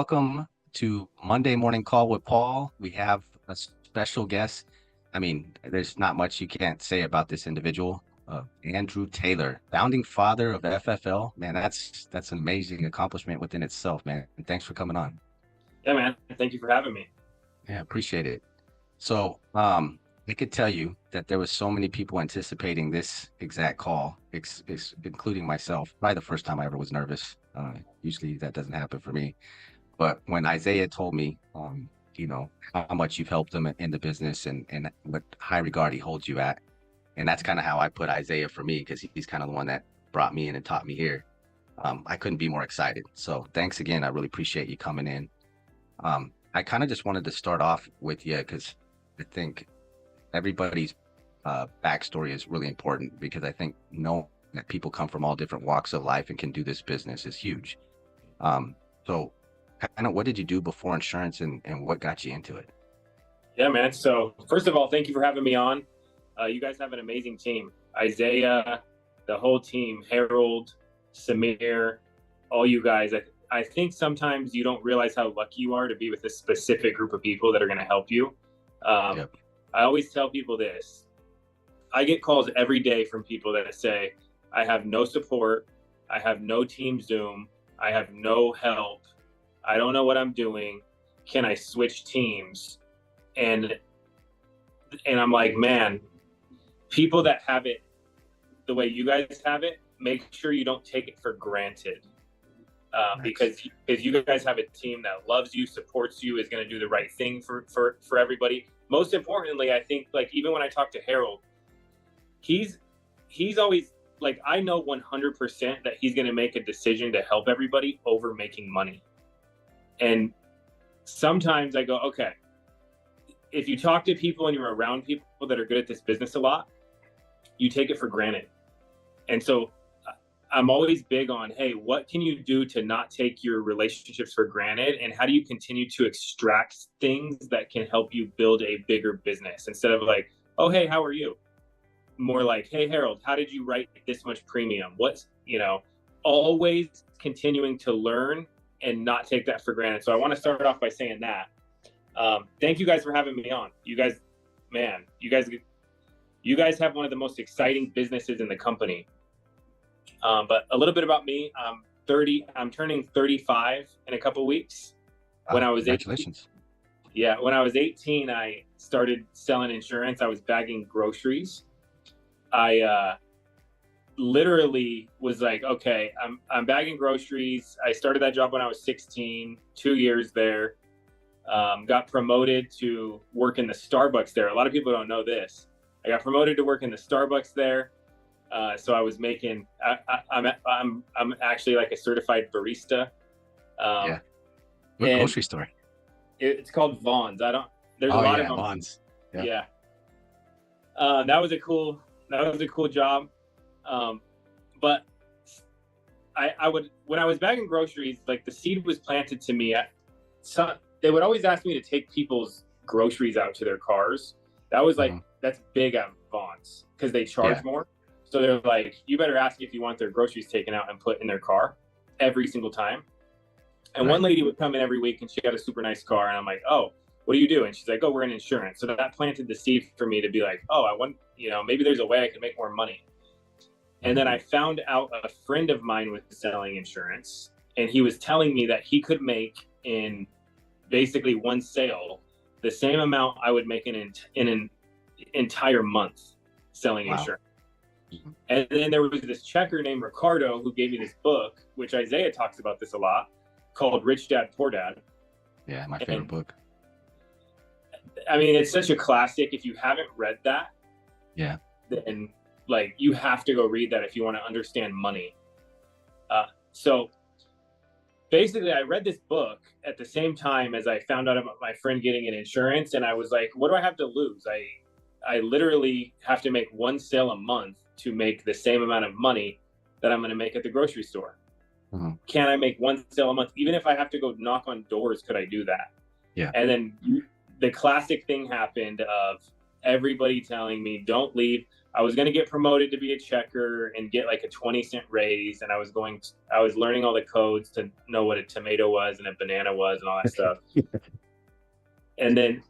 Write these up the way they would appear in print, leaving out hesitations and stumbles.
welcome to Monday Morning Call with Paul. We have a special guest. I mean, there's not much you can't say about this individual. Andrew Taylor, founding father of FFL. Man, that's an amazing accomplishment within itself, man. And thanks for coming on. Yeah, man. Thank you for having me. Yeah, appreciate it. So, I could tell you that there was so many people anticipating this exact call, including myself. Probably the first time I ever was nervous. Usually that doesn't happen for me. But when Isaiah told me, how much you've helped him in the business and what high regard he holds you at, and that's kind of how I put Isaiah for me, because he's kind of the one that brought me in and taught me here. I couldn't be more excited. So thanks again. I really appreciate you coming in. I kind of just wanted to start off with you because I think everybody's backstory is really important, because I think knowing that people come from all different walks of life and can do this business is huge. So kind of what did you do before insurance and what got you into it? Yeah, man. So first of all, thank you for having me on. You guys have an amazing team. Isaiah, the whole team, Harold, Samir, all you guys. I think sometimes you don't realize how lucky you are to be with a specific group of people that are going to help you. Yep. I always tell people this. I get calls every day from people that say, I have no support. I have no team Zoom. I have no help. I don't know what I'm doing. Can I switch teams? And I'm like, man, people that have it the way you guys have it, make sure you don't take it for granted. Nice. Because you guys have a team that loves you, supports you, is going to do the right thing for everybody. Most importantly, I think, like, even when I talk to Harold, he's always like, I know 100% that he's going to make a decision to help everybody over making money. And sometimes I go, okay, if you talk to people and you're around people that are good at this business a lot, you take it for granted. And so I'm always big on, hey, what can you do to not take your relationships for granted? And how do you continue to extract things that can help you build a bigger business, instead of like, oh, hey, how are you? More like, hey, Harold, how did you write this much premium? What's, always continuing to learn and not take that for granted. So I want to start off by saying that. Thank you guys for having me on. You guys have one of the most exciting businesses in the company. But a little bit about me. I'm turning 35 in a couple of weeks. When I was Congratulations. 18, yeah, when I was 18, I started selling insurance. I was bagging groceries. I literally was like, okay, I'm bagging groceries. I started that job when I was 16, 2 years there. Got promoted to work in the Starbucks there. A lot of people don't know this. I got promoted to work in the Starbucks there. So I was making, I'm actually like a certified barista. Yeah. What grocery store? It's called Vaughn's. There's a lot of them. Vaughn's. Yeah. That was a cool job. But when I was bagging groceries, like, the seed was planted to me. They would always ask me to take people's groceries out to their cars. That was like, that's big at Vaughn's, because they charge more. So they're like, you better ask if you want their groceries taken out and put in their car every single time. And one lady would come in every week and she got a super nice car. And I'm like, oh, what do you do? And she's like, oh, we're in insurance. So that planted the seed for me to be like, oh, I want, maybe there's a way I can make more money. And then I found out a friend of mine was selling insurance, and he was telling me that he could make, in basically one sale, the same amount I would make in an entire month selling insurance. And then there was this checker named Ricardo who gave me this book, which Isaiah talks about this a lot, called Rich Dad, Poor Dad. Yeah, my favorite book. I mean, it's such a classic. If you haven't read that, then, like, you have to go read that if you want to understand money. So basically, I read this book at the same time as I found out about my friend getting an insurance, and I was like, what do I have to lose? I literally have to make one sale a month to make the same amount of money that I'm going to make at the grocery store. Can I make one sale a month? Even if I have to go knock on doors, could I do that? Yeah. And then the classic thing happened of everybody telling me, don't leave. I was going to get promoted to be a checker and get like a 20-cent raise. And I was learning all the codes to know what a tomato was and a banana was and all that stuff. And then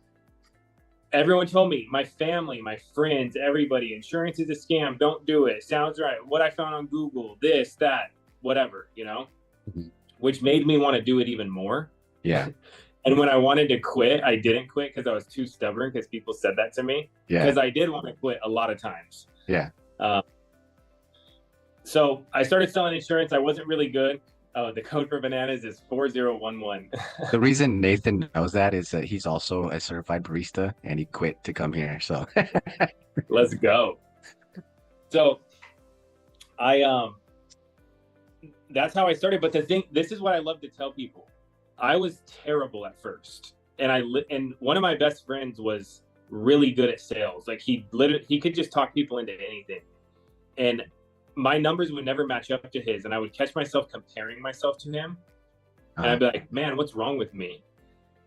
everyone told me, my family, my friends, everybody, insurance is a scam. Don't do it. Sounds right. What I found on Google, this, that, whatever, which made me want to do it even more. Yeah. And when I wanted to quit, I didn't quit because I was too stubborn, because people said that to me. Yeah. Because I did want to quit a lot of times. Yeah. So I started selling insurance. I wasn't really good. The code for bananas is 4011. The reason Nathan knows that is that he's also a certified barista and he quit to come here. So let's go. So that's how I started. But this is what I love to tell people. I was terrible at first. And one of my best friends was really good at sales. Like he could just talk people into anything. And my numbers would never match up to his. And I would catch myself comparing myself to him. And I'd be like, man, what's wrong with me?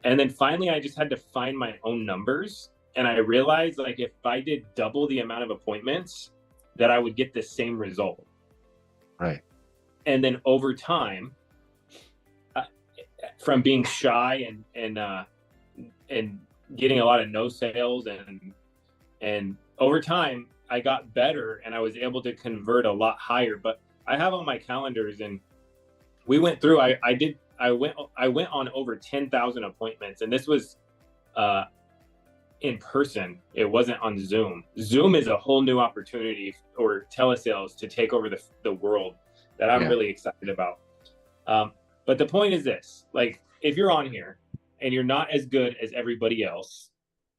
And then finally, I just had to find my own numbers. And I realized, like, if I did double the amount of appointments, that I would get the same result. Right. And then over time, from being shy and getting a lot of no sales, and over time, I got better and I was able to convert a lot higher. But I have on my calendars, and we went through. I went on over 10,000 appointments, and this was in person. It wasn't on Zoom. Zoom is a whole new opportunity for telesales to take over the world that I'm really excited about. But the point is this: like, if you're on here and you're not as good as everybody else,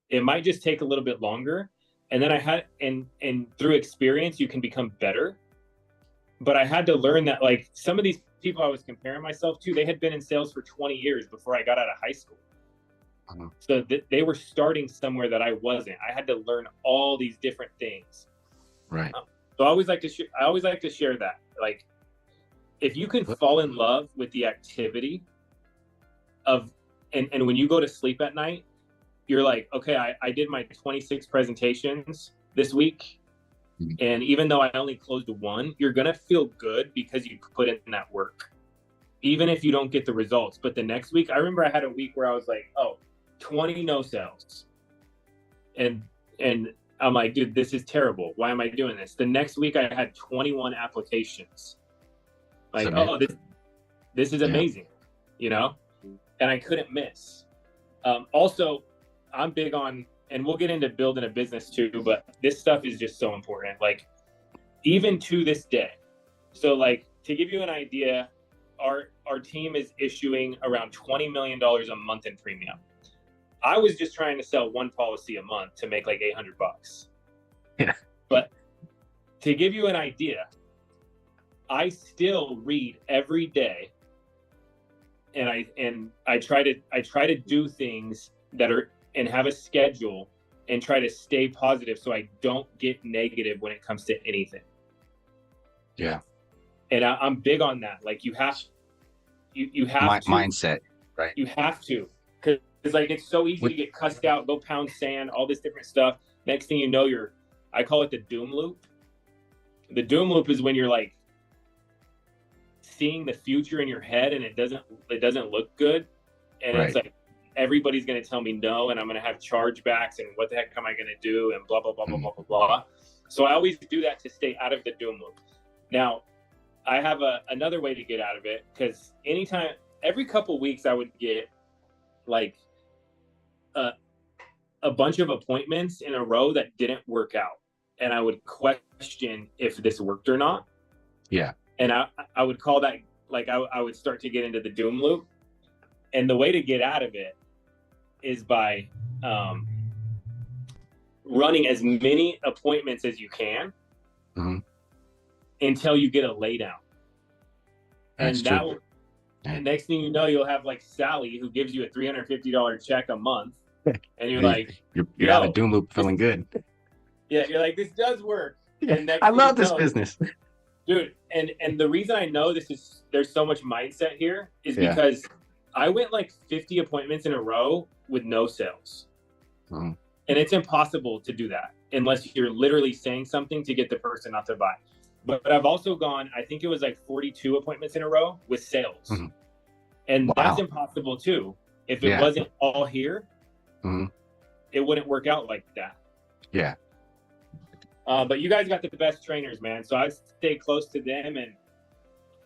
it might just take a little bit longer. And then and through experience, you can become better. But I had to learn that, like, some of these people I was comparing myself to, they had been in sales for 20 years before I got out of high school. So they were starting somewhere that I wasn't. I had to learn all these different things. Right. So I always like to share that. Like, if you can fall in love with the activity of, and when you go to sleep at night, you're like, okay, I did my 26 presentations this week. And even though I only closed one, you're going to feel good because you put in that work, even if you don't get the results. But the next week, I remember I had a week where I was like, 20 no sales. And I'm like, dude, this is terrible. Why am I doing this? The next week I had 21 applications. Like, this is amazing, and I couldn't miss. Also, I'm big on, and we'll get into building a business too, but this stuff is just so important. Like, even to this day. So, like, to give you an idea, our team is issuing around $20 million a month in premium. I was just trying to sell one policy a month to make like $800. Yeah. But to give you an idea, I still read every day, and I try to do things that are, and have a schedule, and try to stay positive so I don't get negative when it comes to anything. Yeah. And I'm big on that. Like, you have to mindset, right? You have to, because like, it's so easy to get cussed out, go pound sand, all this different stuff. Next thing you know, I call it the doom loop. The doom loop is when you're like seeing the future in your head and it doesn't look good. And It's like, everybody's going to tell me no, and I'm going to have chargebacks, and what the heck am I going to do? And blah, blah, blah, blah, blah, blah, blah. So I always do that to stay out of the doom loop. Now, I have another way to get out of it, because every couple weeks I would get like a bunch of appointments in a row that didn't work out. And I would question if this worked or not. Yeah. And I would call that, like, I would start to get into the doom loop. And the way to get out of it is by running as many appointments as you can until you get a laydown. And and next thing you know, you'll have like Sally, who gives you a $350 check a month. And you're like, you're out of doom loop, feeling good. Yeah, you're like, this does work. And I love this business, dude. And the reason I know there's so much mindset here is because I went like 50 appointments in a row with no sales. And And it's impossible to do that unless you're literally saying something to get the person not to buy. But I've also gone, I think it was like 42 appointments in a row with sales. Mm-hmm. And that's impossible too. If it wasn't all here, it wouldn't work out like that. Yeah. But you guys got the best trainers, man. So I stay close to them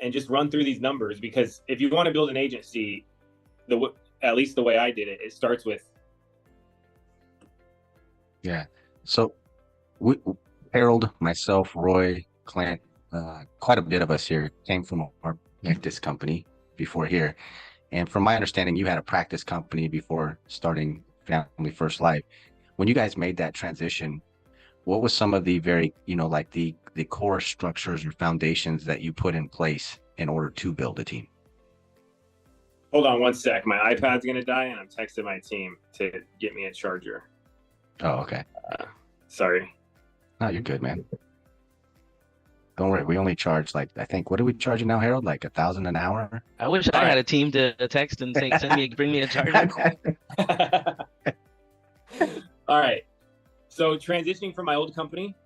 and just run through these numbers, because if you want to build an agency, at least the way I did it, it starts with. Yeah. So Harold, myself, Roy, Clint, quite a bit of us here came from our practice company before here. And from my understanding, you had a practice company before starting Family First Life. When you guys made that transition, what was some of the very, like the core structures or foundations that you put in place in order to build a team? Hold on one sec. My iPad's going to die and I'm texting my team to get me a charger. Oh, okay. Sorry. No, you're good, man. Don't worry. We only charge I think, what are we charging now, Harold? Like $1,000 an hour? I wish I had a team to text and say, bring me a charger. All right. So transitioning from my old company,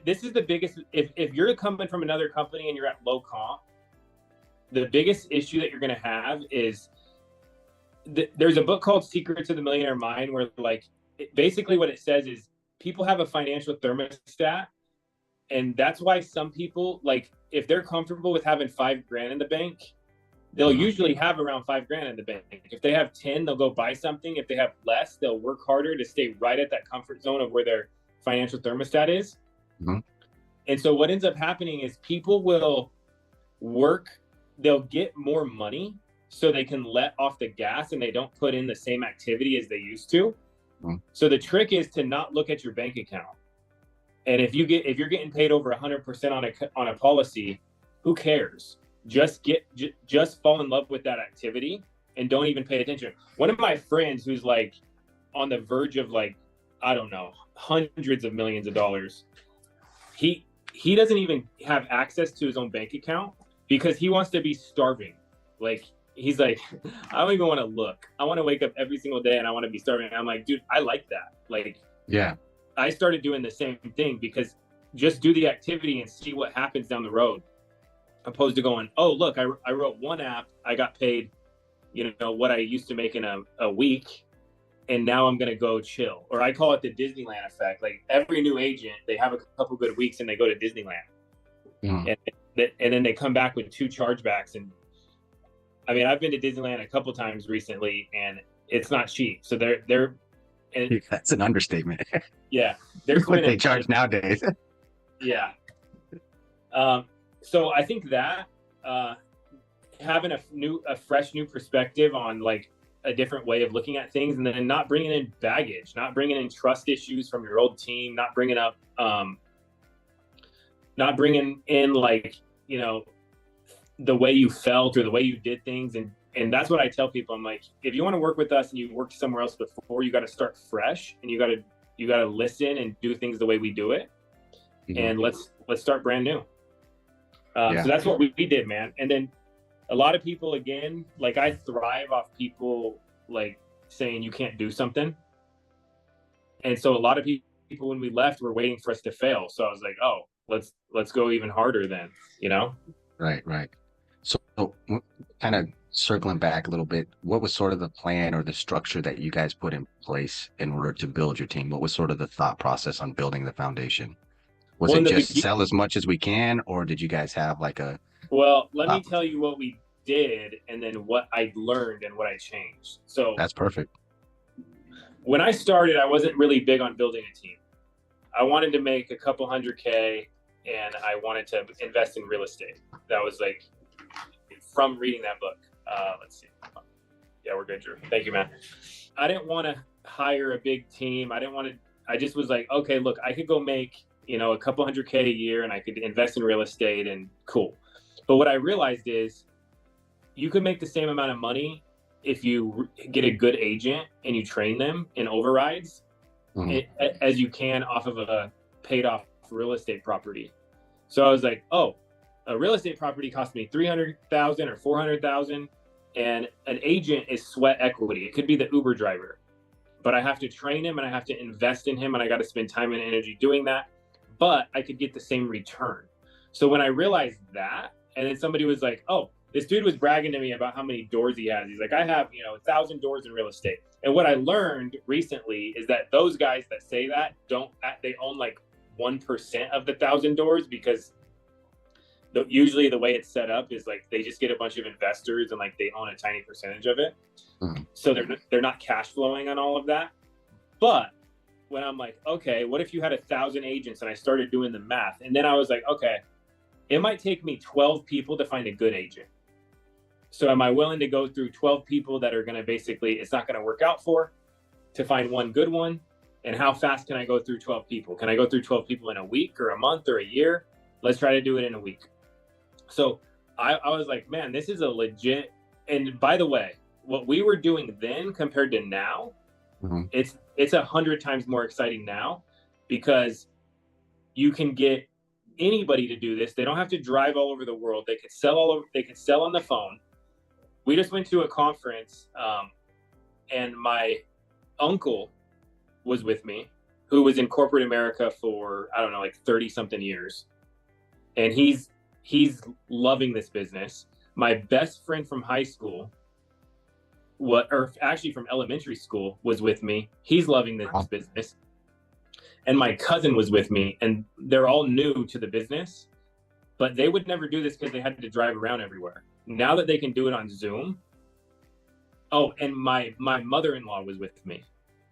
this is the biggest, if you're coming from another company and you're at low comp, the biggest issue that you're going to have is there's a book called Secrets of the Millionaire Mind, where basically what it says is people have a financial thermostat. And that's why some people, if they're comfortable with having $5,000 in the bank, they'll usually have around $5,000 in the bank. If they have 10, they'll go buy something. If they have less, they'll work harder to stay right at that comfort zone of where their financial thermostat is. Mm-hmm. And so what ends up happening is people will work, they'll get more money so they can let off the gas and they don't put in the same activity as they used to. Mm-hmm. So the trick is to not look at your bank account. And if you're getting paid over 100% on a policy, who cares? Just fall in love with that activity and don't even pay attention. One of my friends who's on the verge of I don't know, hundreds of millions of dollars, he doesn't even have access to his own bank account because he wants to be starving. He's like, I don't even want to look. I want to wake up every single day and I want to be starving. And I'm like, dude, I like that. Yeah. I started doing the same thing because just do the activity and see what happens down the road, opposed to going, oh, look, I wrote one app. I got paid, what I used to make in a week. And now I'm going to go chill. Or I call it the Disneyland effect. Every new agent, they have a couple good weeks and they go to Disneyland. Mm. And then they come back with 2 chargebacks. And I mean, I've been to Disneyland a couple times recently and it's not cheap. So they're and that's an understatement. Yeah, they're what they charge nowadays. Yeah. So I think that having a fresh new perspective on a different way of looking at things, and then not bringing in baggage, not bringing in trust issues from your old team, not bringing in the way you felt or the way you did things. And that's what I tell people. I'm like, if you want to work with us and you worked somewhere else before, you got to start fresh and you got to listen and do things the way we do it. Mm-hmm. And let's start brand new. So that's what we did, man. And then a lot of people, again, I thrive off people saying you can't do something. And so a lot of people when we left were waiting for us to fail. So I was like, oh, let's go even harder then, Right. So kind of circling back a little bit, what was sort of the plan or the structure that you guys put in place in order to build your team? What was sort of the thought process on building the foundation? Was it just sell as much as we can, or did you guys have Well, let me tell you what we did and then what I learned and what I changed. So that's perfect. When I started, I wasn't really big on building a team. I wanted to make a couple $100K and I wanted to invest in real estate. That was from reading that book. Let's see. Yeah, we're good, Drew. Thank you, man. I didn't want to hire a big team. I just was like, okay, look, I could go make, a couple $100K a year and I could invest in real estate and cool. But what I realized is you could make the same amount of money if you get a good agent and you train them in overrides as you can off of a paid off real estate property. So I was like, oh, a real estate property cost me $300,000 or $400,000, and an agent is sweat equity. It could be the Uber driver. but I have to train him and I have to invest in him and I got to spend time and energy doing that. But I could get the same return. So when I realized that, and then somebody was like, oh, this dude was bragging to me about how many doors he has. He's like, I have, 1,000 doors in real estate. And what I learned recently is that those guys that say that they own like 1% of the 1,000 doors, because usually the way it's set up is like they just get a bunch of investors and like they own a tiny percentage of it. So they're not cash flowing on all of that. But when I'm like, okay, what if you had 1,000 agents? And I started doing the math, and then I was like, okay, it might take me 12 people to find a good agent. So am I willing to go through 12 people that are going to basically, it's not going to work out for, to find one good one? And how fast can I go through 12 people? Can I go through 12 people in a week or a month or a year? Let's try to do it in a week. So I was like, man, this is a legit, and by the way, what we were doing then compared to now, it's 100 times more exciting now, because you can get anybody to do this. They don't have to drive all over the world. They could sell they could sell on the phone. We just went to a conference, and my uncle was with me, who was in corporate America for, I don't know, like 30 something years. And he's loving this business. My best friend from high school, or actually from elementary school, was with me. He's loving this business. And my cousin was with me, and they're all new to the business, but they would never do this because they had to drive around everywhere. Now that they can do it on Zoom. Oh, and my mother-in-law was with me.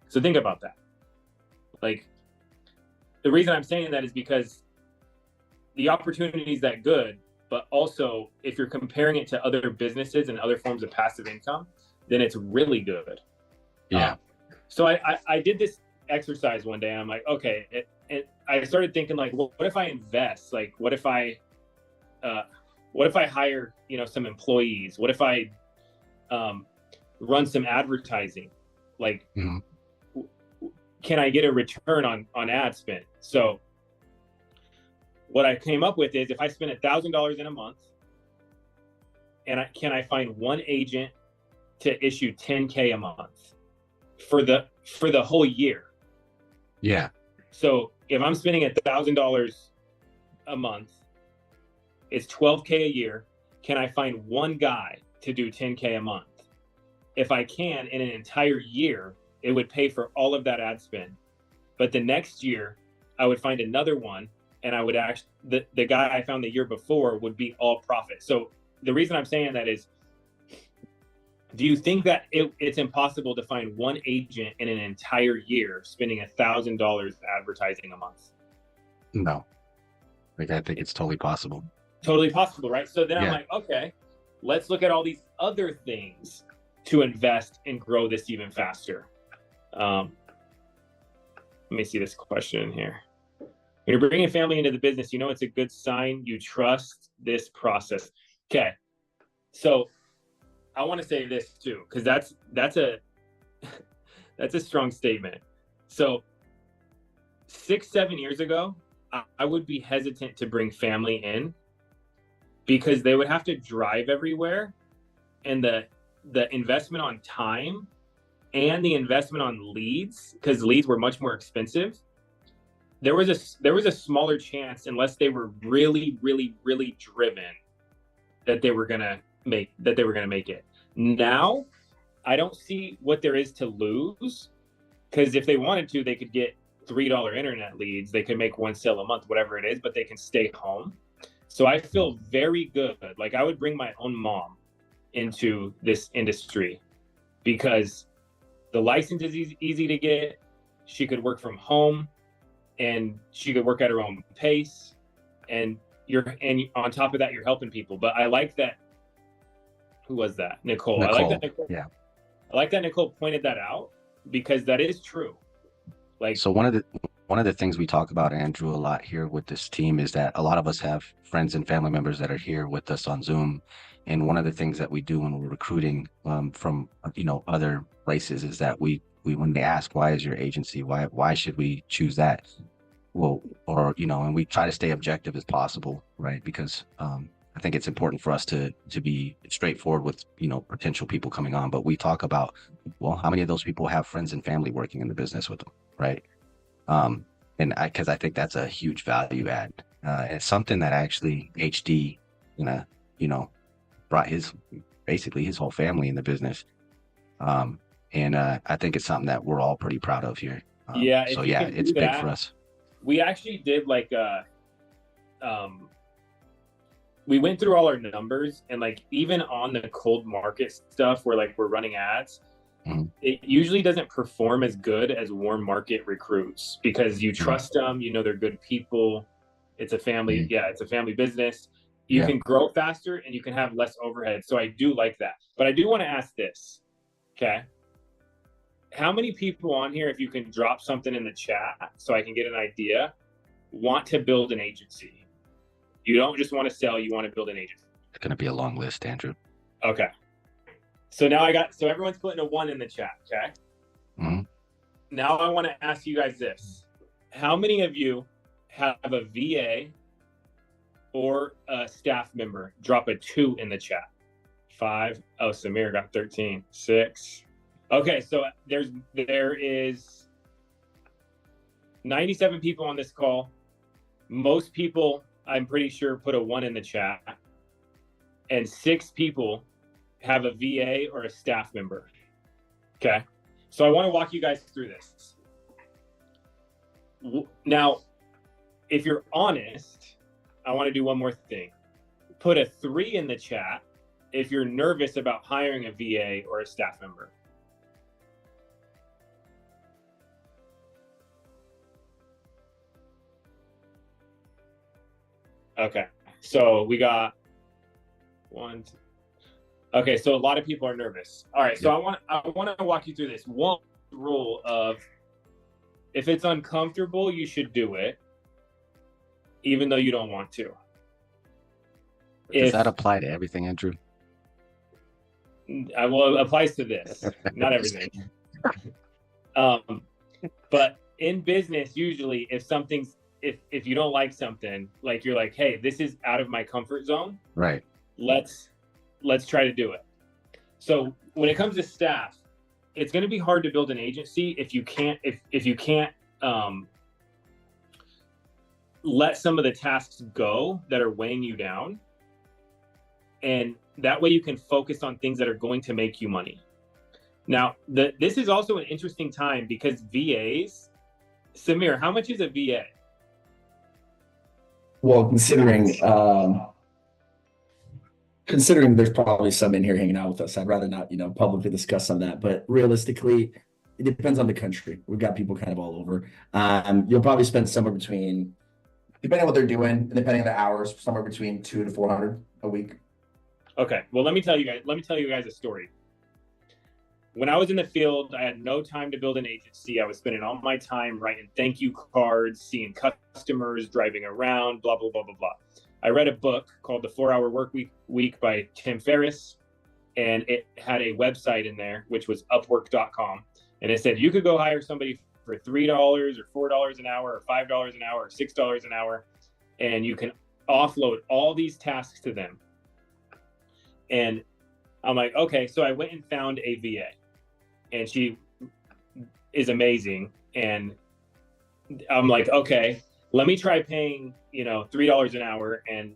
So think about that. Like, the reason I'm saying that is because the opportunity is that good, but also if you're comparing it to other businesses and other forms of passive income, then it's really good. Yeah. So I did this exercise one day, and I'm like, okay, and I started thinking, like, well, what if I invest? Like, what if I hire, some employees? What if I run some advertising? Like, can I get a return on ad spend? So what I came up with is, if I spend $1,000 in a month, and can I find one agent to issue 10K a month for the whole year? Yeah. So if I'm spending $1,000 a month, it's 12K a year. Can I find one guy to do 10K a month? If I can, in an entire year, it would pay for all of that ad spend. But the next year, I would find another one, and I would the guy I found the year before would be all profit. So the reason I'm saying that is, do you think that it's impossible to find one agent in an entire year spending $1,000 advertising a month? No. Like, I think it's totally possible. Totally possible, right? So then I'm like, okay, let's look at all these other things to invest and grow this even faster. Let me see this question in here. When you're bringing family into the business, it's a good sign you trust this process. Okay. So I want to say this too, because that's a strong statement. So 6-7 years ago, I would be hesitant to bring family in, because they would have to drive everywhere, and the investment on time and the investment on leads, because leads were much more expensive. There was a smaller chance, unless they were really, really, really driven, that they were gonna make it. Now, I don't see what there is to lose, because if they wanted to, they could get $3 internet leads. They could make one sale a month, whatever it is, but they can stay home. So I feel very good. Like, I would bring my own mom into this industry, because the license is easy to get. She could work from home, and she could work at her own pace. And on top of that, you're helping people. But I like that. Who was that? Nicole. I like that Nicole. Yeah. I like that Nicole pointed that out, because that is true. Like, so one of the things we talk about, Andrew, a lot here with this team is that a lot of us have friends and family members that are here with us on Zoom. And one of the things that we do when we're recruiting from other races is that we when they ask, why is your agency, why should we choose that? Well, and we try to stay objective as possible, right? Because I think it's important for us to be straightforward with, potential people coming on. But we talk about, well, how many of those people have friends and family working in the business with them, right? Because I think that's a huge value add. And it's something that actually HD, brought basically his whole family in the business. And I think it's something that we're all pretty proud of here. Yeah, So if you yeah, can it's do big that, for us. we actually did we went through all our numbers, and like even on the cold market stuff where like we're running ads, it usually doesn't perform as good as warm market recruits because you trust them, they're good people. It's a family, it's a family business. You can grow faster and you can have less overhead. So I do like that. But I do want to ask this, okay? How many people on here, if you can drop something in the chat so I can get an idea, want to build an agency? You don't just want to sell, you want to build an agency. It's going to be a long list, Andrew. Okay. So now everyone's putting a 1 in the chat, okay? Now I want to ask you guys this. How many of you have a VA or a staff member? Drop a 2 in the chat. 5. Oh, Samir got 13. 6. Okay, so there is 97 people on this call. Most people, I'm pretty sure, put a 1 in the chat. And 6 people have a VA or a staff member. Okay, so I want to walk you guys through this. Now, if you're honest, I want to do one more thing. Put a 3 in the chat if you're nervous about hiring a VA or a staff member. Okay, so we got 1, 2. Okay, so a lot of people are nervous. All right, so I want to walk you through this. One rule of, if it's uncomfortable, you should do it, even though you don't want to. Does that apply to everything, Andrew? Well, it applies to this, not everything. But in business, usually, if you don't like something, like you're like, hey, this is out of my comfort zone. Right. Let's try to do it. So when it comes to staff, it's going to be hard to build an agency if you can't let some of the tasks go that are weighing you down. And that way you can focus on things that are going to make you money. Now, this is also an interesting time because VAs, Samir, how much is a VA? Well, considering there's probably some in here hanging out with us, I'd rather not, publicly discuss some of that. But realistically, it depends on the country. We've got people kind of all over. You'll probably spend somewhere between, depending on what they're doing, and depending on the hours, somewhere between 200 to 400 a week. Okay. Well, let me tell you guys a story. When I was in the field, I had no time to build an agency. I was spending all my time writing thank you cards, seeing customers, driving around, blah, blah, blah, blah, blah. I read a book called The 4-Hour Work Week by Tim Ferriss, and it had a website in there, which was Upwork.com. And it said you could go hire somebody for $3 or $4 an hour or $5 an hour or $6 an hour, and you can offload all these tasks to them. And I'm like, okay. So I went and found a VA, and she is amazing. And I'm like, okay, let me try paying, $3 an hour. And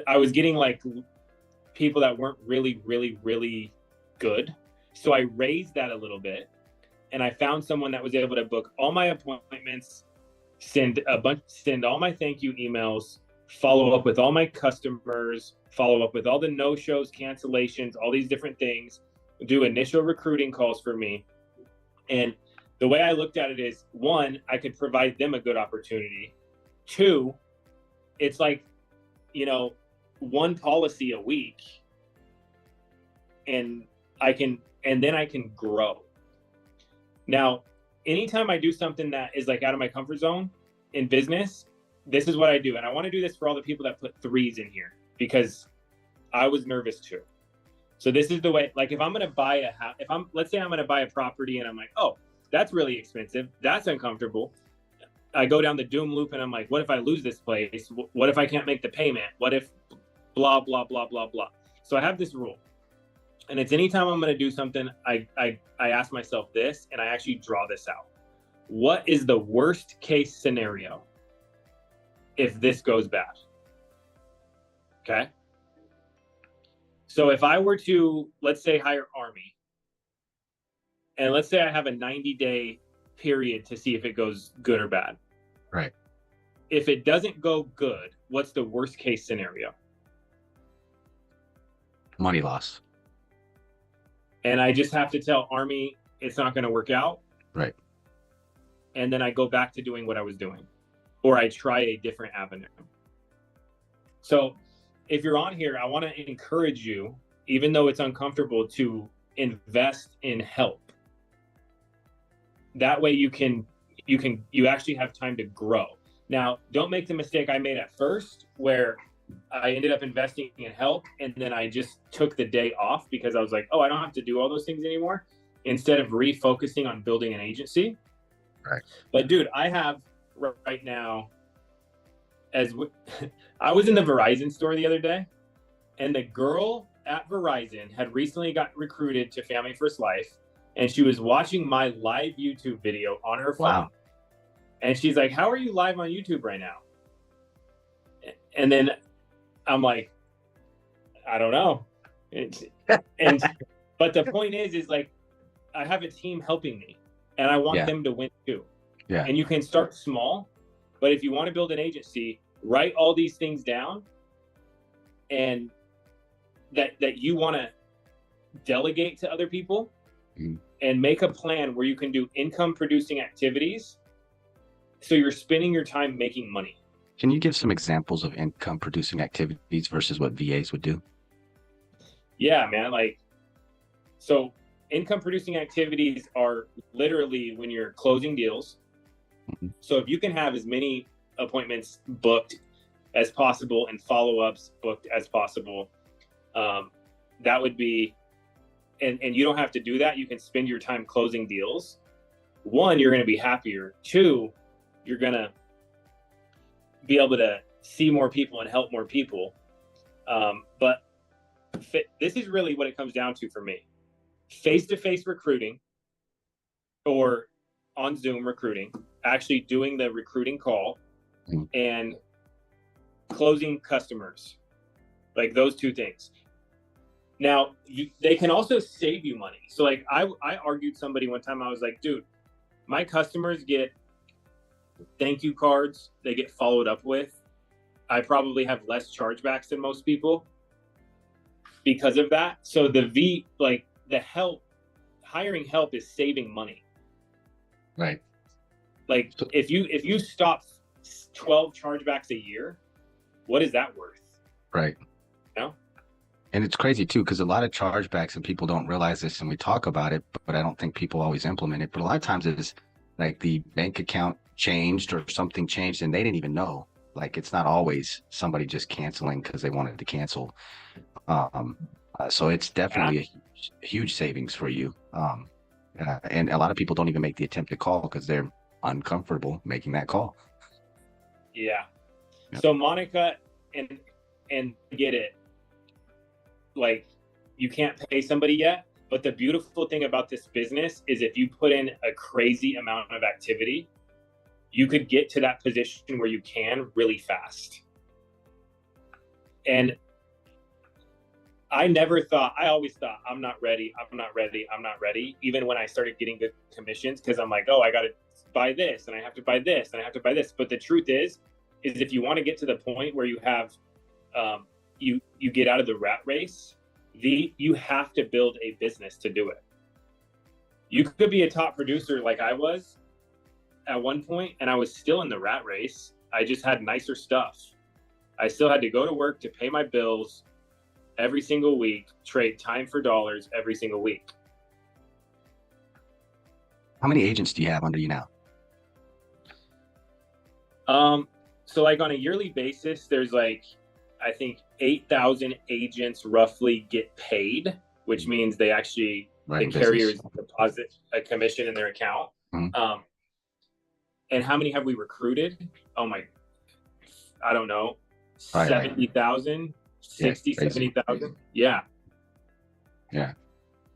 I was getting like people that weren't really, really, really good. So I raised that a little bit, and I found someone that was able to book all my appointments, send all my thank you emails, follow up with all my customers, follow up with all the no-shows, cancellations, all these different things, do initial recruiting calls for me. And the way I looked at it is, 1, I could provide them a good opportunity. 2, it's like, 1 policy a week, and then I can grow. Now, anytime I do something that is like out of my comfort zone in business, this is what I do. And I want to do this for all the people that put 3s in here, because I was nervous too. So this is the way, like if I'm going to buy a house, let's say I'm going to buy a property and I'm like, oh, that's really expensive, that's uncomfortable. I go down the doom loop and I'm like, what if I lose this place? What if I can't make the payment? What if blah, blah, blah, blah, blah. So I have this rule. And it's anytime I'm going to do something, I ask myself this, and I actually draw this out. What is the worst case scenario if this goes bad? Okay. So if I were to, let's say, hire Army, and let's say I have a 90-day period to see if it goes good or bad. Right. If it doesn't go good, what's the worst case scenario? Money loss. And I just have to tell Army it's not going to work out. Right. And then I go back to doing what I was doing, or I try a different avenue. So if you're on here, I want to encourage you, even though it's uncomfortable, to invest in help. That way you actually have time to grow. Now, don't make the mistake I made at first, where I ended up investing in help, and then I just took the day off because I was like, oh, I don't have to do all those things anymore, instead of refocusing on building an agency. Right. But dude, I have right now, I was in the Verizon store the other day, and the girl at Verizon had recently got recruited to Family First Life, and she was watching my live YouTube video on her phone. Wow. And she's like, how are you live on YouTube right now? And then I'm like, I don't know. But the point is like, I have a team helping me, and I want them to win too. Yeah. And you can start small, but if you want to build an agency, write all these things down, and that you want to delegate to other people, and make a plan where you can do income producing activities, so you're spending your time making money. Can you give some examples of income producing activities versus what VAs would do? Yeah, man. Like, so income producing activities are literally when you're closing deals. So if you can have as many appointments booked as possible and follow-ups booked as possible, that would be, and you don't have to do that. You can spend your time closing deals. One, you're going to be happier. Two, you're going to be able to see more people and help more people. But this is really what it comes down to for me. Face-to-face recruiting, or on Zoom recruiting, actually doing the recruiting call and closing customers, like those two things. Now, they can also save you money. So like I argued somebody one time, I was like, dude, my customers get thank you cards, they get followed up with. I probably have less chargebacks than most people because of that. So the hiring help is saving money. Right. Like if you stop 12 chargebacks a year, what is that worth? Right. You know? And it's crazy too, because a lot of chargebacks, and people don't realize this, and we talk about it, but I don't think people always implement it. But a lot of times it's like the bank account changed or something changed and they didn't even know. Like, it's not always somebody just canceling because they wanted to cancel. So it's definitely a huge savings for you. And a lot of people don't even make the attempt to call because they're uncomfortable making that call. Yeah. Yep. So Monica, and get it, like, you can't pay somebody yet, but the beautiful thing about this business is if you put in a crazy amount of activity, you could get to that position where you can really fast. And I always thought, I'm not ready, even when I started getting good commissions, because I'm like, oh, I got to buy this, and I have to buy this, and I have to buy this. But the truth is if you want to get to the point where you have, you get out of the rat race, you have to build a business to do it. You could be a top producer like I was at one point, and I was still in the rat race. I just had nicer stuff. I still had to go to work to pay my bills every single week, trade time for dollars every single week. How many agents do you have under you now? So like on a yearly basis, there's like, I think 8,000 agents roughly get paid, which means they actually, the carriers deposit a commission in their account. And how many have we recruited? Oh my, I don't know, Right. 70,000, 60, crazy. 70,000. Yeah. Yeah.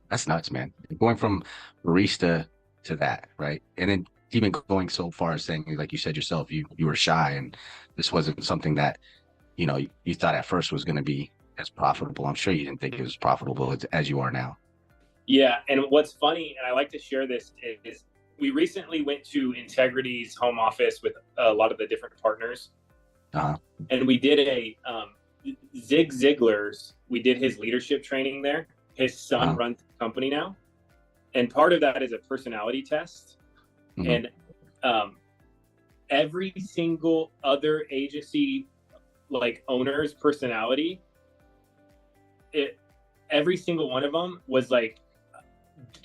That's nuts, man. Going from barista to that, right? And then even going so far as saying, like you said yourself, you were shy, and this wasn't something that, you thought at first was going to be as profitable. I'm sure you didn't think it was profitable as you are now. Yeah. And what's funny, and I like to share this, is we recently went to Integrity's home office with a lot of the different partners. Uh-huh. And we did Zig Ziglar's, we did his leadership training there. His son runs the company now. And part of that is a personality test. Mm-hmm. And every single other agency, like owner's personality, every single one of them was like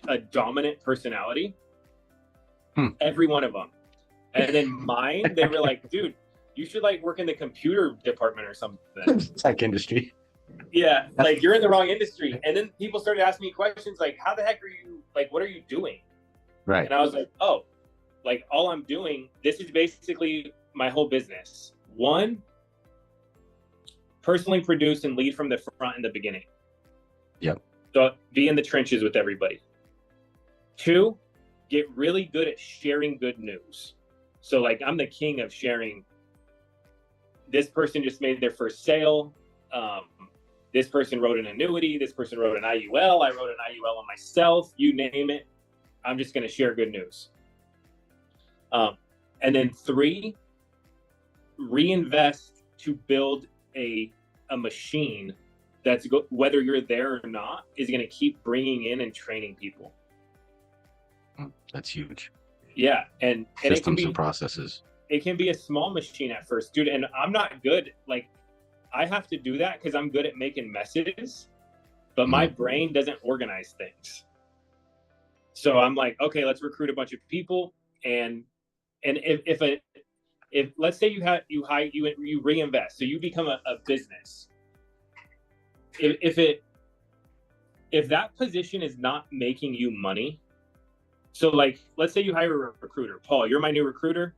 a dominant personality. Every one of them. And then mine, they were like, dude, you should like work in the computer department or something. Tech industry. Yeah, like you're in the wrong industry. And then people started asking me questions like, how the heck are you, like, what are you doing? Right. And I was like, oh, like all I'm doing, this is basically my whole business. One, personally produce and lead from the front in the beginning. Yep. So be in the trenches with everybody. Two, get really good at sharing good news. So like I'm the king of sharing. This person just made their first sale. This person wrote an annuity. This person wrote an IUL. I wrote an IUL on myself. You name it. I'm just going to share good news. And then three, reinvest to build a machine that's whether you're there or not is going to keep bringing in and training people. That's huge. Yeah, and Systems and processes. It can be a small machine at first, dude. And I'm not good. Like, I have to do that because I'm good at making messes, but my brain doesn't organize things. So I'm like, okay, let's recruit a bunch of people, and if let's say you reinvest, so you become a business. If that position is not making you money, so like let's say you hire a recruiter, Paul, you're my new recruiter.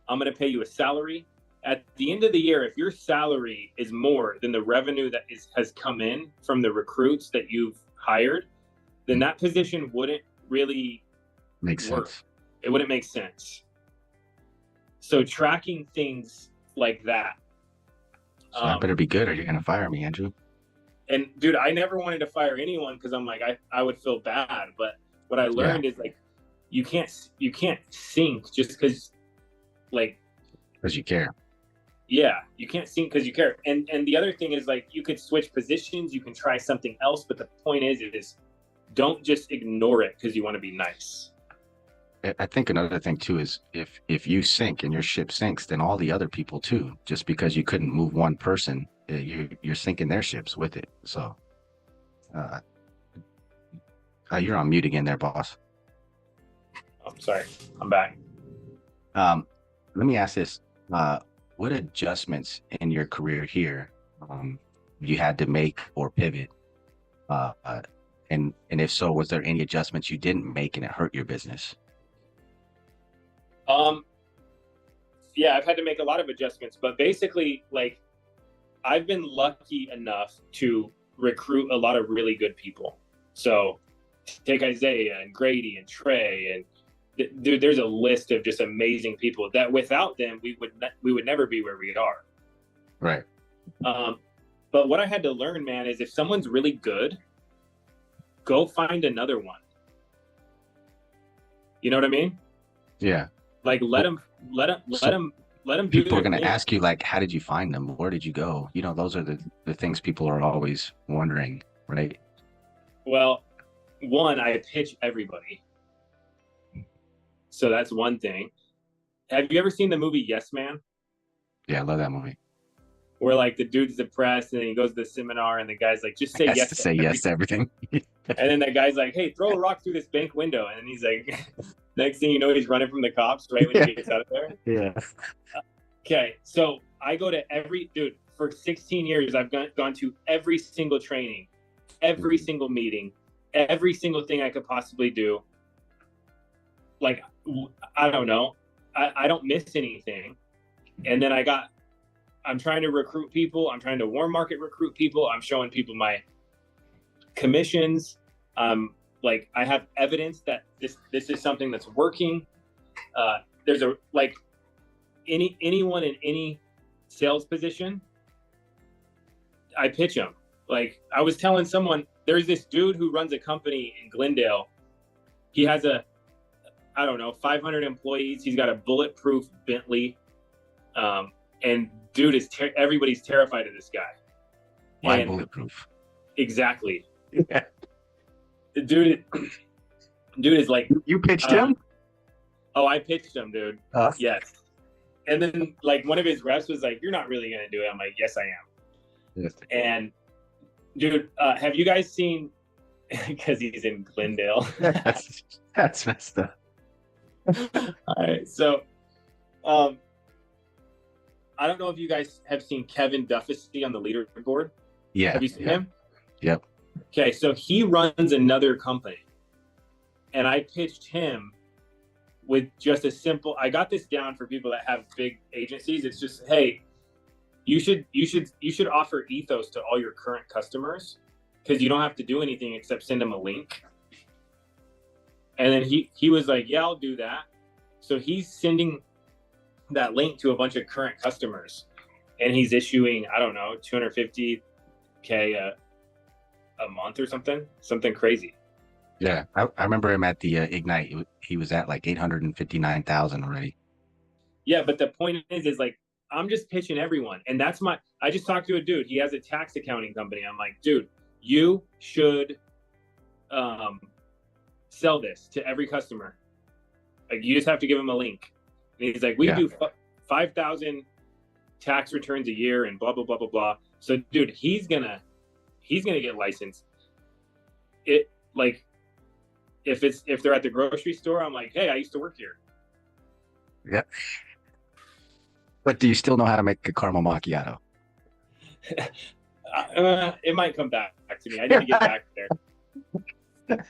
I'm going to pay you a salary. At the end of the year, if your salary is more than the revenue that has come in from the recruits that you've hired, then that position wouldn't really Makes work. sense. It wouldn't make sense. So tracking things like that. So I better be good or you're going to fire me, Andrew. And dude, I never wanted to fire anyone because I'm like, I would feel bad. But what I learned is like, you can't sink just because like. Because you care. Yeah, you can't sink because you care. And the other thing is like, you could switch positions, you can try something else. But the point is don't just ignore it because you want to be nice. I think another thing too is if you sink and your ship sinks, then all the other people too, just because you couldn't move one person, you're sinking their ships with it. So you're on mute again there, boss. I'm sorry, I'm back. Let me ask this. What adjustments in your career here you had to make or pivot? And if so, was there any adjustments you didn't make and it hurt your business? Yeah, I've had to make a lot of adjustments, but basically, like, I've been lucky enough to recruit a lot of really good people. So take Isaiah and Grady and Trey, and dude, there's a list of just amazing people that without them, we would never be where we are. Right. But what I had to learn, man, is if someone's really good, go find another one. You know what I mean? Yeah. Like let them do. People are going to ask you, like, how did you find them? Where did you go? You know, those are the things people are always wondering, right? Well, one, I pitch everybody. So that's one thing. Have you ever seen the movie Yes Man? Yeah, I love that movie. Where like the dude's depressed and then he goes to the seminar and the guy's like, just say yes to say yes to everything. And then that guy's like, hey, throw a rock through this bank window. And then he's like, next thing you know, he's running from the cops right when he gets out of there. Yeah. Okay, so I go to dude, for 16 years, I've gone to every single training, every single meeting, every single thing I could possibly do. Like, I don't know, I don't miss anything. And then I'm trying to recruit people. I'm trying to warm market recruit people. I'm showing people my commissions. Like I have evidence that this is something that's working. There's anyone in any sales position, I pitch them. Like I was telling someone, there's this dude who runs a company in Glendale. He has 500 employees. He's got a bulletproof Bentley. And dude everybody's terrified of this guy. Why bulletproof? Exactly. Yeah. The dude is like, you pitched him? Oh, I pitched him, dude. Yes. And then like one of his reps was like, "You're not really gonna do it." I'm like, "Yes, I am." Yes. And dude, have you guys seen? Because he's in Glendale. That's messed up. All right, so I don't know if you guys have seen Kevin Duffy on the leaderboard. Yeah. Have you seen him? Yep. Okay, so he runs another company, and I pitched him with just a simple. I got this down for people that have big agencies. It's just, hey, you should offer ethos to all your current customers, because you don't have to do anything except send them a link. And then he was like, "Yeah, I'll do that." So he's sending that link to a bunch of current customers, and he's issuing, I don't know, $250K a month or something crazy. Yeah, I remember him at the Ignite. He was at like 859,000 already. Yeah, but the point is like, I'm just pitching everyone, and I just talked to a dude. He has a tax accounting company. I'm like, dude, you should sell this to every customer. Like, you just have to give him a link. And he's like, we do 5,000 tax returns a year and blah blah blah blah blah. So, dude, he's gonna get licensed. It like, if they're at the grocery store, I'm like, "Hey, I used to work here." Yeah. But do you still know how to make a caramel macchiato? It might come back to me. I need to get back there.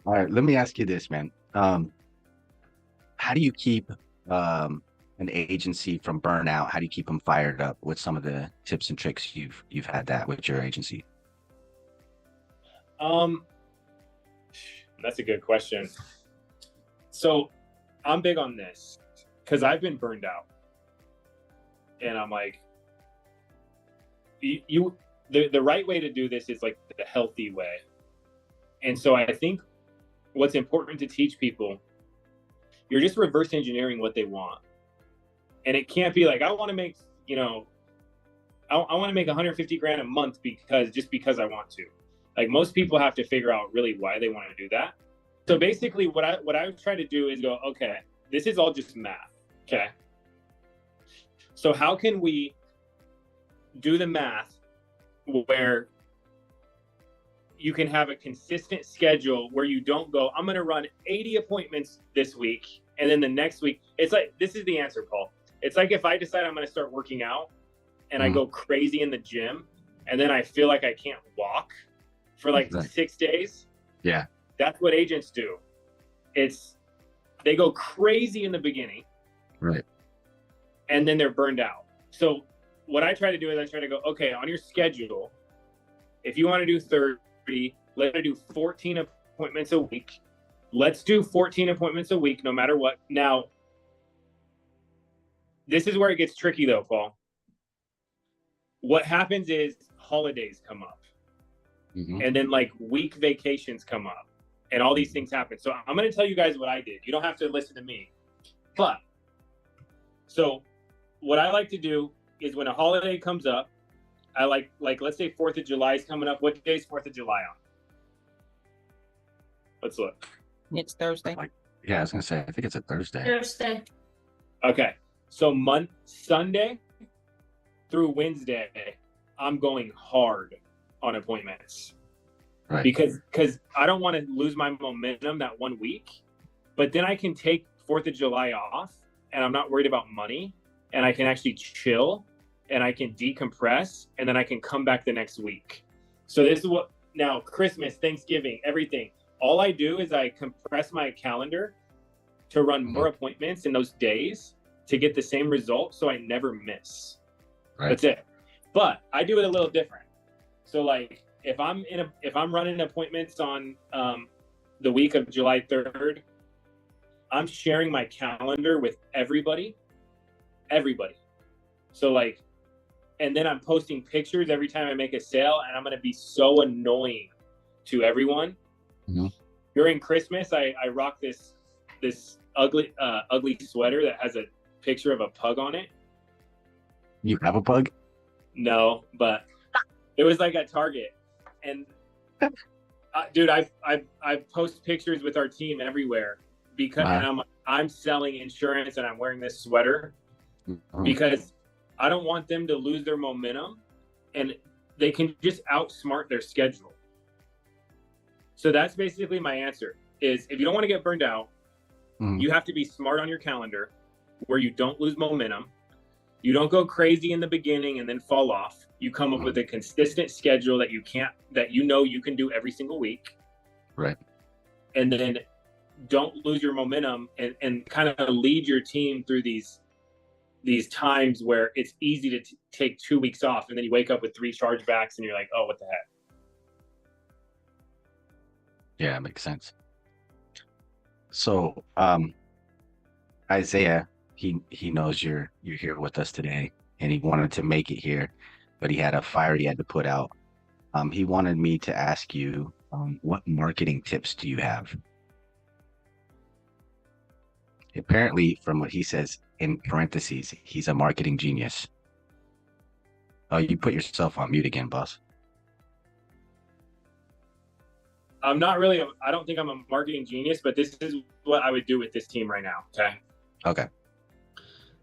All right, let me ask you this, man. How do you keep an agency from burnout? How do you keep them fired up? What's some of the tips and tricks you've had that with your agency? That's a good question. So I'm big on this because I've been burned out, and I'm like, the right way to do this is like the healthy way. And so I think what's important to teach people, you're just reverse engineering what they want. And it can't be like, I want to make, I want to make 150 grand a month because I want to. Like, most people have to figure out really why they want to do that. So basically what I try to do is go, okay, this is all just math. Okay. So how can we do the math where you can have a consistent schedule where you don't go, I'm going to run 80 appointments this week, and then the next week, it's like, this is the answer, Paul. It's like if I decide I'm going to start working out and I go crazy in the gym, and then I feel like I can't walk for like 6 days. Yeah. That's what agents do. They go crazy in the beginning. Right. And then they're burned out. So what I try to do is I try to go, okay, on your schedule, if you want to do 30, let's do 14 appointments a week. Let's do 14 appointments a week, no matter what. Now, this is where it gets tricky though, Paul. What happens is holidays come up, and then like week vacations come up, and all these things happen. So I'm going to tell you guys what I did. You don't have to listen to me. But so what I like to do is when a holiday comes up, I like let's say 4th of July is coming up. What day is 4th of July on? Let's look. It's Thursday. Yeah, I was gonna say, I think it's a Thursday. Thursday. Okay. So Sunday through Wednesday, I'm going hard on appointments. Right. Because I don't want to lose my momentum that 1 week, but then I can take 4th of July off, and I'm not worried about money, and I can actually chill, and I can decompress, and then I can come back the next week. So this is what, now Christmas, Thanksgiving, everything, all I do is I compress my calendar to run more appointments in those days to get the same result, so I never miss. Right. That's it. But I do it a little different. So like if I'm running appointments on the week of July 3rd, I'm sharing my calendar with everybody. So like, and then I'm posting pictures every time I make a sale, and I'm going to be so annoying to everyone. Mm-hmm. During Christmas, I rock this ugly sweater that has a picture of a pug on it. You have a pug? No, but it was like at Target, and dude, I post pictures with our team everywhere because I'm selling insurance and I'm wearing this sweater because I don't want them to lose their momentum, and they can just outsmart their schedule. So that's basically my answer is if you don't want to get burned out, you have to be smart on your calendar where you don't lose momentum. You don't go crazy in the beginning and then fall off. You come up with a consistent schedule that you can do every single week. Right. And then don't lose your momentum and kind of lead your team through these times where it's easy to take 2 weeks off, and then you wake up with 3 chargebacks and you're like, oh, what the heck? Yeah, it makes sense. So, Isaiah, he knows you're here with us today, and he wanted to make it here, but he had a fire he had to put out. He wanted me to ask you, what marketing tips do you have? Apparently, from what he says in parentheses, he's a marketing genius. Oh, you put yourself on mute again, boss. I'm not really, I don't think I'm a marketing genius, but this is what I would do with this team right now. Okay.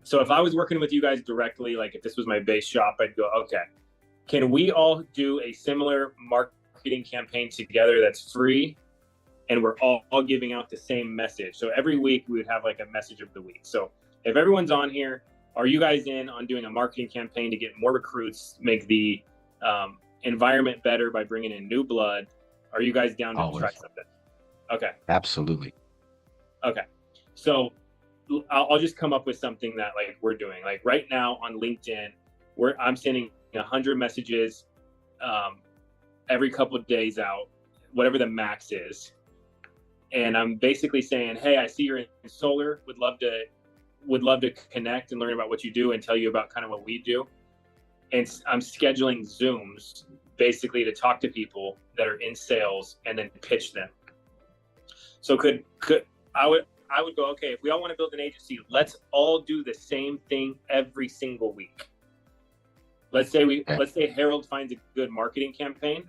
So if I was working with you guys directly, like if this was my base shop, I'd go, okay, can we all do a similar marketing campaign together that's free? And we're all giving out the same message. So every week we would have like a message of the week. So if everyone's on here, are you guys in on doing a marketing campaign to get more recruits, make the environment better by bringing in new blood? Are you guys down to try something? Okay. Absolutely. Okay. So I'll just come up with something that like we're doing. Like right now on LinkedIn, I'm sending 100 messages every couple of days out, whatever the max is. And I'm basically saying, hey, I see you're in solar, would love to connect and learn about what you do and tell you about kind of what we do. And I'm scheduling Zooms basically to talk to people that are in sales and then pitch them. So I would go, okay, if we all want to build an agency, let's all do the same thing every single week. Let's say Harold finds a good marketing campaign.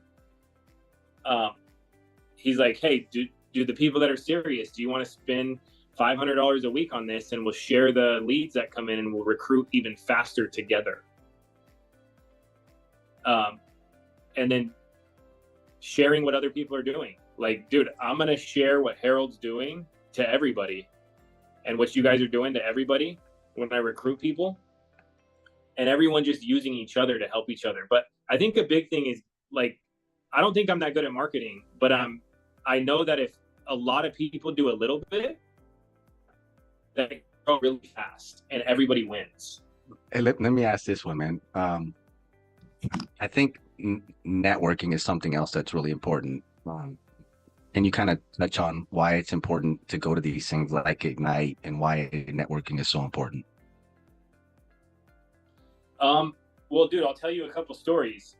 He's like, hey, do the people that are serious, do you want to spend $500 a week on this, and we'll share the leads that come in and we'll recruit even faster together. And then sharing what other people are doing. Like, dude, I'm going to share what Harold's doing to everybody and what you guys are doing to everybody when I recruit people, and everyone just using each other to help each other. But I think a big thing is, like, I don't think I'm that good at marketing, but I know that if a lot of people do a little bit, that they grow really fast and everybody wins. Hey, let me ask this one, man. I think networking is something else that's really important. And you kind of touch on why it's important to go to these things like Ignite and why networking is so important. Well, dude, I'll tell you a couple stories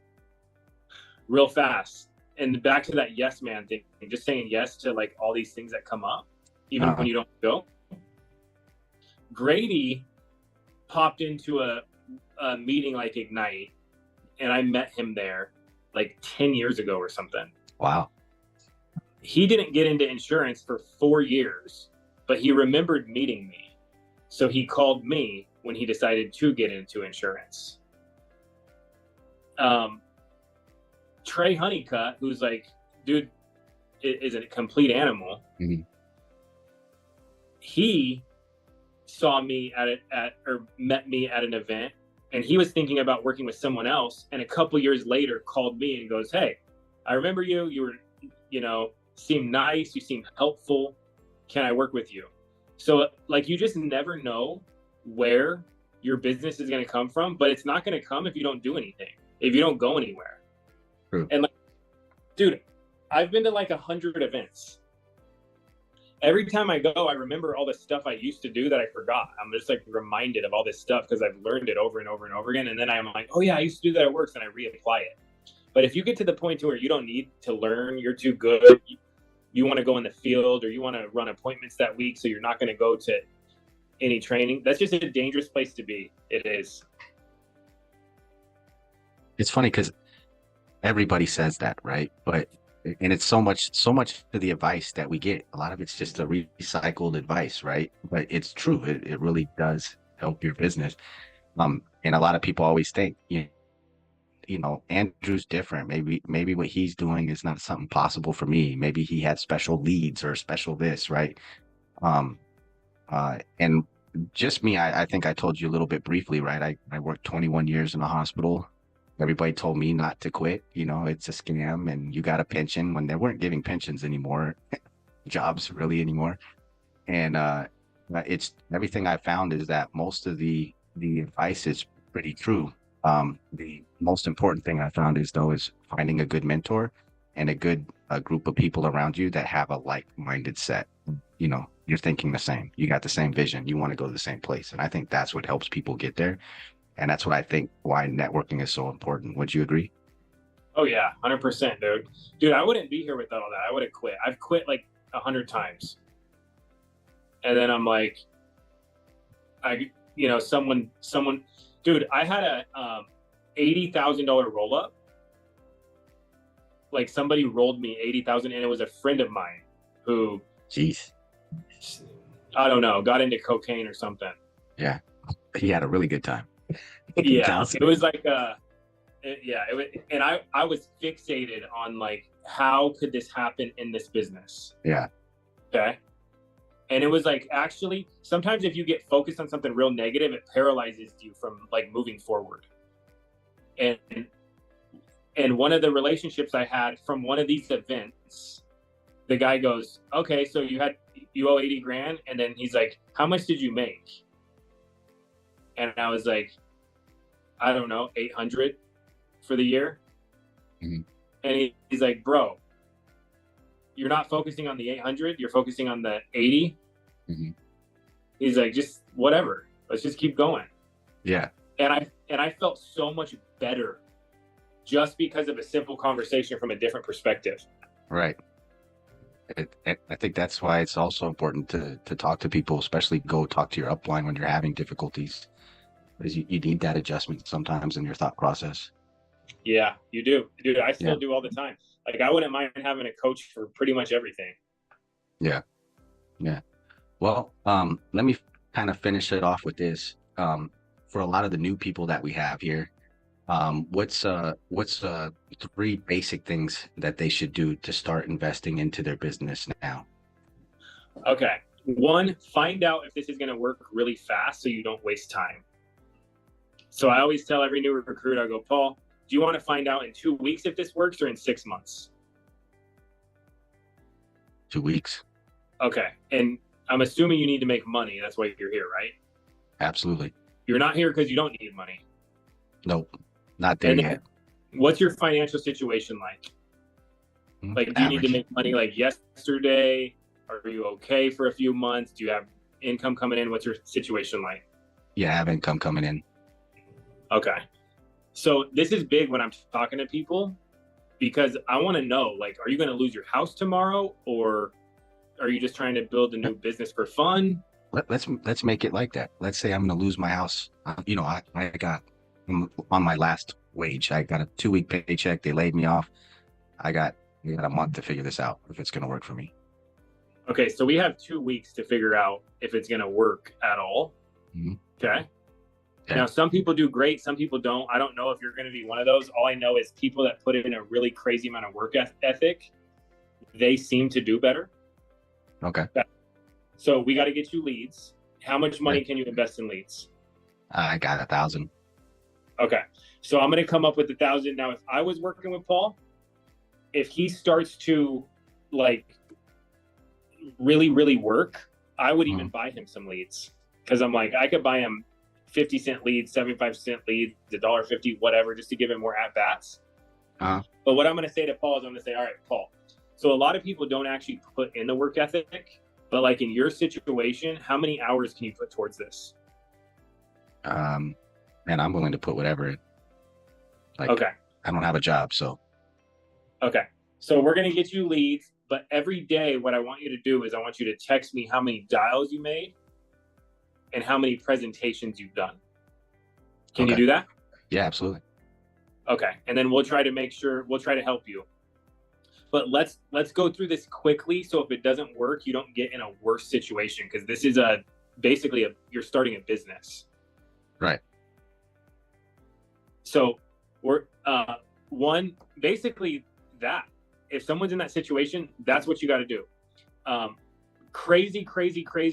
real fast. And back to that yes man thing, just saying yes to like all these things that come up, even when you don't go. Grady popped into a meeting like Ignite, and I met him there like 10 years ago or something. Wow. He didn't get into insurance for 4 years, but he remembered meeting me. So he called me when he decided to get into insurance. Trey Honeycutt, who's like, dude, is a complete animal. Mm-hmm. He saw me met me at an event, and he was thinking about working with someone else. And a couple years later called me and goes, hey, I remember you. You were, seemed nice. You seemed helpful. Can I work with you? So like you just never know where your business is going to come from, but it's not going to come if you don't do anything, if you don't go anywhere. True. And like, dude, I've been to like 100 events. Every time I go, I remember all the stuff I used to do that I forgot. I'm just like reminded of all this stuff because I've learned it over and over and over again. And then I'm like, oh yeah, I used to do that, it works, and I reapply it. But if you get to the point to where you don't need to learn, you're too good, you want to go in the field or you want to run appointments that week, so you're not going to go to any training, that's just a dangerous place to be. It is. It's funny because everybody says that, right? And it's so much to the advice that we get. A lot of it's just a recycled advice, right? But it's true. It really does help your business. And a lot of people always think, you know, Andrew's different. Maybe what he's doing is not something possible for me. Maybe he had special leads or special this, right? And just me, I think I told you a little bit briefly, right? I worked 21 years in a hospital. Everybody told me not to quit. You know, it's a scam and you got a pension, when they weren't giving pensions anymore, jobs really anymore. And it's everything I found is that most of the advice is pretty true. The most important thing I found is finding a good mentor and a group of people around you that have a like-minded set. You know, you're thinking the same, you got the same vision, you want to go to the same place. And I think that's what helps people get there. And that's what I think why networking is so important. Would you agree? Oh yeah, 100%, dude. Dude, I wouldn't be here without all that. I would have quit. I've quit like 100 times. And then I'm like, someone, dude, I had a $80,000 roll up. Like somebody rolled me 80,000, and it was a friend of mine who, jeez, I don't know, got into cocaine or something. Yeah, he had a really good time. Yeah, it was like it was, and I was fixated on like, how could this happen in this business? Yeah. Okay. And it was like, actually, sometimes if you get focused on something real negative, it paralyzes you from like moving forward. And one of the relationships I had from one of these events, the guy goes, okay, so you owe 80 grand. And then he's like, how much did you make? And I was like, I don't know, 800 for the year. Mm-hmm. And he's like, bro, you're not focusing on the 800, you're focusing on the 80. Mm-hmm. He's like, just whatever, let's just keep going. Yeah. And I felt so much better just because of a simple conversation from a different perspective. Right. I think that's why it's also important to talk to people, especially go talk to your upline when you're having difficulties, because you need that adjustment sometimes in your thought process. Yeah, you do. Dude, I still do all the time. Like, I wouldn't mind having a coach for pretty much everything. Yeah. Yeah. Well, let me kind of finish it off with this. For a lot of the new people that we have here, what's 3 basic things that they should do to start investing into their business now? Okay. 1, find out if this is going to work really fast so you don't waste time. So I always tell every new recruit, I go, Paul, do you want to find out in 2 weeks if this works or in 6 months? 2 weeks. Okay. And I'm assuming you need to make money. That's why you're here, right? Absolutely. You're not here because you don't need money. Nope. Not there yet. What's your financial situation like? Like, do you need to make money like yesterday? Are you okay for a few months? Do you have income coming in? What's your situation like? Yeah, I have income coming in. Okay. So this is big when I'm talking to people, because I want to know, like, are you going to lose your house tomorrow, or are you just trying to build a new business for fun? Let's make it like that. Let's say I'm going to lose my house. I got on my last wage. I got a 2-week paycheck. They laid me off. I got a month to figure this out if it's going to work for me. Okay, so we have 2 weeks to figure out if it's going to work at all. Mm-hmm. Okay. Now, some people do great. Some people don't. I don't know if you're going to be one of those. All I know is people that put in a really crazy amount of work ethic, they seem to do better. Okay. So we got to get you leads. How much money can you invest in leads? I got 1,000. Okay. So I'm going to come up with 1,000. Now, if I was working with Paul, if he starts to like really, really work, I would even buy him some leads, because I'm like, I could buy him 50-cent leads, 75-cent leads, $1.50, whatever, just to give him more at bats. But what I'm going to say to Paul is, I'm going to say, all right, Paul. So a lot of people don't actually put in the work ethic, but like in your situation, how many hours can you put towards this? And I'm willing to put whatever. Like, Okay. I don't have a job, so. Okay. So we're going to get you leads, but every day what I want you to do is I want you to text me how many dials you made and how many presentations you've done. Can you do that? Yeah, absolutely. Okay. And then we'll try to help you. But let's go through this quickly, so if it doesn't work, you don't get in a worse situation, because this is basically you're starting a business. Right. So we're basically that. If someone's in that situation, that's what you got to do. Crazy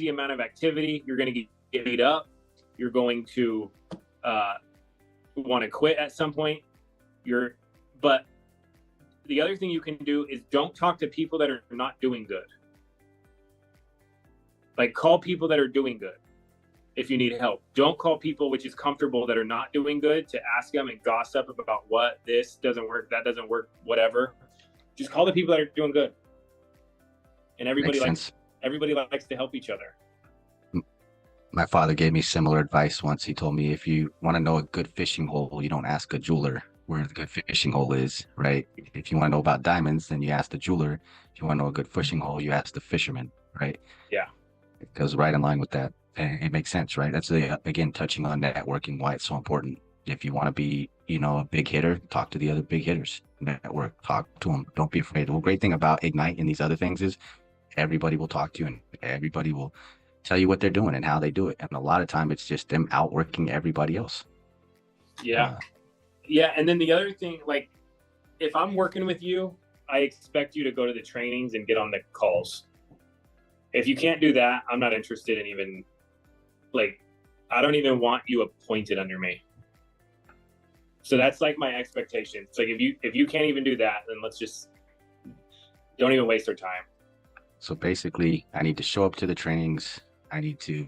amount of activity. You're going to get beat up. You're going to want to quit at some point. But the other thing you can do is don't talk to people that are not doing good. Like, call people that are doing good if you need help. Don't call people which is comfortable that are not doing good to ask them and gossip about what this doesn't work, that doesn't work, whatever. Just call the people that are doing good. And everybody likes to help each other. My father gave me similar advice once. He told me, if you want to know a good fishing hole, you don't ask a jeweler where the good fishing hole is, right? If you want to know about diamonds, then you ask the jeweler. If you want to know a good fishing hole, you ask the fisherman, right? Yeah. It goes right in line with that. And it makes sense, right? That's, again, touching on networking, why it's so important. If you want to be, a big hitter, talk to the other big hitters. Network, talk to them. Don't be afraid. The great thing about Ignite and these other things is everybody will talk to you, and everybody will tell you what they're doing and how they do it. And a lot of time it's just them outworking everybody else. Yeah. Yeah. And then the other thing, like, if I'm working with you, I expect you to go to the trainings and get on the calls. If you can't do that, I'm not interested in even, like, I don't even want you appointed under me. So that's like my expectation. It's like, if you can't even do that, then let's just don't even waste our time. So basically, I need to show up to the trainings. I need to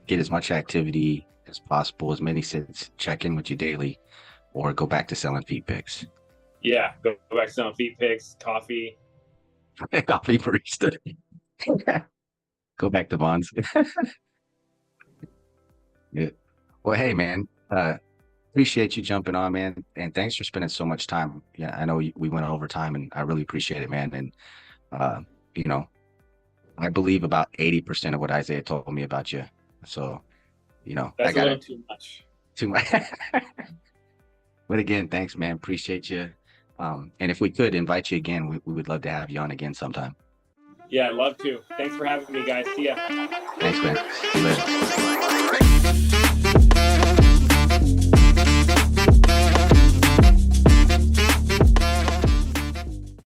get as much activity as possible, as many sits, check in with you daily, or go back to selling feet picks. Yeah, go back to selling feet picks, coffee. Coffee barista. Go back to Bonds. Yeah. Well, hey, man. Appreciate you jumping on, man. And thanks for spending so much time. Yeah, I know we went over time, and I really appreciate it, man. And, I believe about 80% of what Isaiah told me about you. So, that's I got a little too much. Too much. But again, thanks, man. Appreciate you. And if we could invite you again, we would love to have you on again sometime. Yeah, I'd love to. Thanks for having me, guys. See ya. Thanks, man. See you later.